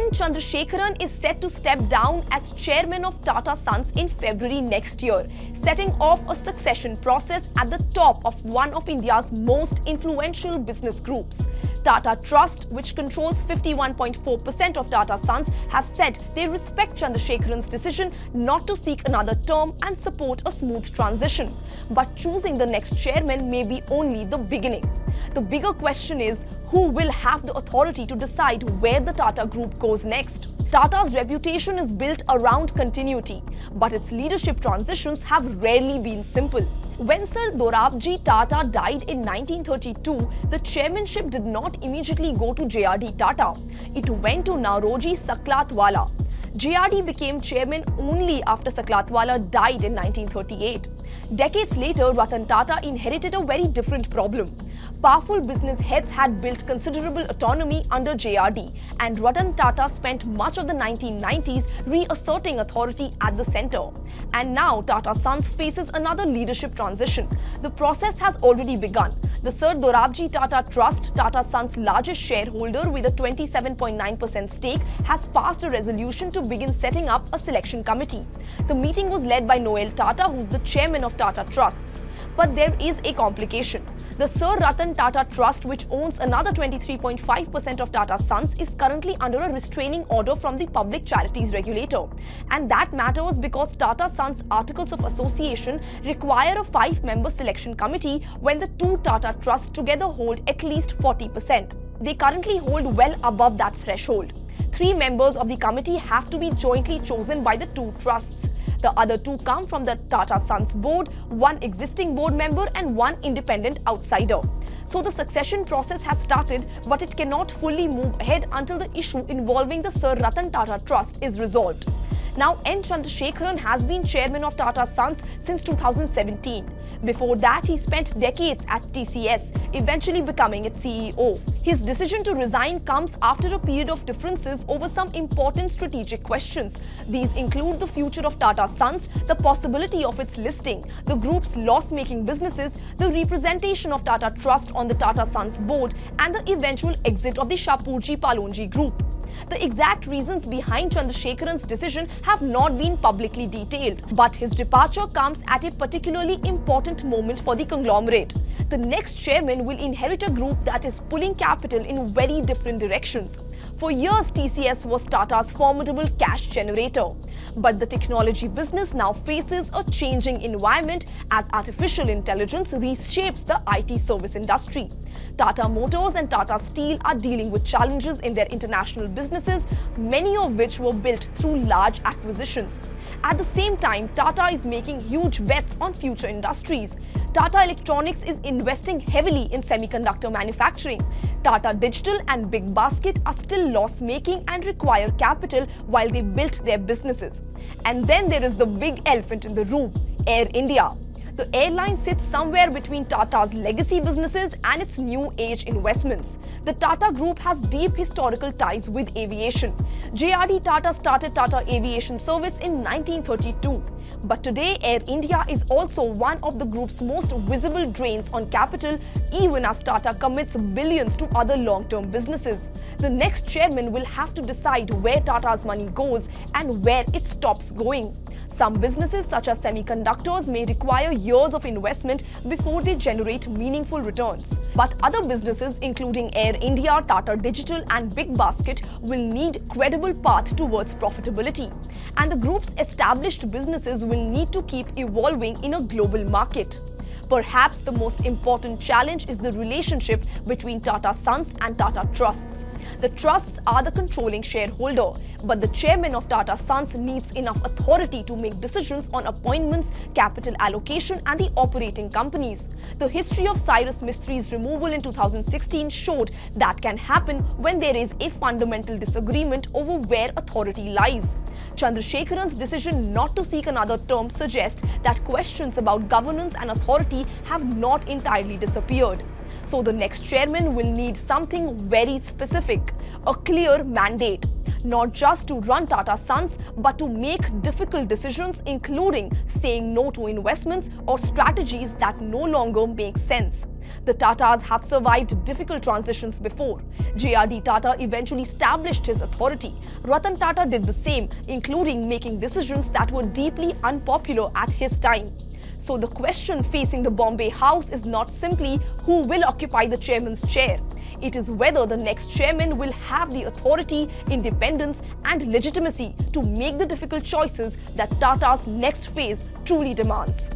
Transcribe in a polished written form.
N. Chandrasekaran is set to step down as chairman of Tata Sons in February next year, setting off a succession process at the top of one of India's most influential business groups. Tata Trust, which controls 51.4% of Tata Sons, have said they respect Chandrasekaran's decision not to seek another term and support a smooth transition. But choosing the next chairman may be only the beginning. The bigger question is, who will have the authority to decide where the Tata Group goes next? Tata's reputation is built around continuity, but its leadership transitions have rarely been simple. When Sir Dorabji Tata died in 1932, the chairmanship did not immediately go to JRD Tata. It went to Nauroji Saklatwala. JRD became chairman only after Saklatwala died in 1938. Decades later, Ratan Tata inherited a very different problem. Powerful business heads had built considerable autonomy under JRD, and Ratan Tata spent much of the 1990s reasserting authority at the centre. And now Tata Sons faces another leadership transition. The process has already begun. The Sir Dorabji Tata Trust, Tata Sons' largest shareholder with a 27.9% stake, has passed a resolution to begin setting up a selection committee. The meeting was led by Noel Tata, who's the chairman of Tata Trusts. But there is a complication. The Sir Ratan Tata Trust, which owns another 23.5% of Tata Sons, is currently under a restraining order from the Public Charities Regulator. And that matters because Tata Sons' Articles of Association require a 5-member selection committee when the two Tata Trusts together hold at least 40%. They currently hold well above that threshold. 3 members of the committee have to be jointly chosen by the two trusts. The other 2 come from the Tata Sons board, 1 existing board member and 1 independent outsider. So the succession process has started, but it cannot fully move ahead until the issue involving the Sir Ratan Tata Trust is resolved. Now, N. Chandrasekaran has been chairman of Tata Sons since 2017. Before that, he spent decades at TCS, eventually becoming its CEO. His decision to resign comes after a period of differences over some important strategic questions. These include the future of Tata Sons, the possibility of its listing, the group's loss-making businesses, the representation of Tata Trust on the Tata Sons board, and the eventual exit of the Shapoorji Pallonji Group. The exact reasons behind Chandrasekaran's decision have not been publicly detailed, but his departure comes at a particularly important moment for the conglomerate. The next chairman will inherit a group that is pulling capital in very different directions. For years, TCS was Tata's formidable cash generator. But the technology business now faces a changing environment as artificial intelligence reshapes the IT service industry. Tata Motors and Tata Steel are dealing with challenges in their international businesses, many of which were built through large acquisitions. At the same time, Tata is making huge bets on future industries. Tata Electronics is investing heavily in semiconductor manufacturing. Tata Digital and Big Basket are still loss-making and require capital while they built their businesses. And then there is the big elephant in the room, Air India. The airline sits somewhere between Tata's legacy businesses and its new age investments. The Tata Group has deep historical ties with aviation. JRD Tata started Tata Aviation Service in 1932. But today, Air India is also one of the group's most visible drains on capital, even as Tata commits billions to other long-term businesses. The next chairman will have to decide where Tata's money goes and where it stops going. Some businesses such as semiconductors may require years of investment before they generate meaningful returns. But other businesses including Air India, Tata Digital and Big Basket will need credible path towards profitability. And the group's established businesses will need to keep evolving in a global market. Perhaps the most important challenge is the relationship between Tata Sons and Tata Trusts. The trusts are the controlling shareholder, but the chairman of Tata Sons needs enough authority to make decisions on appointments, capital allocation and the operating companies. The history of Cyrus Mistri's removal in 2016 showed that can happen when there is a fundamental disagreement over where authority lies. Chandrasekaran's decision not to seek another term suggests that questions about governance and authority have not entirely disappeared. So the next chairman will need something very specific, a clear mandate, not just to run Tata Sons, but to make difficult decisions including saying no to investments or strategies that no longer make sense. The Tatas have survived difficult transitions before. JRD Tata eventually established his authority. Ratan Tata did the same, including making decisions that were deeply unpopular at his time. So the question facing the Bombay House is not simply who will occupy the chairman's chair. It is whether the next chairman will have the authority, independence and legitimacy to make the difficult choices that Tata's next phase truly demands.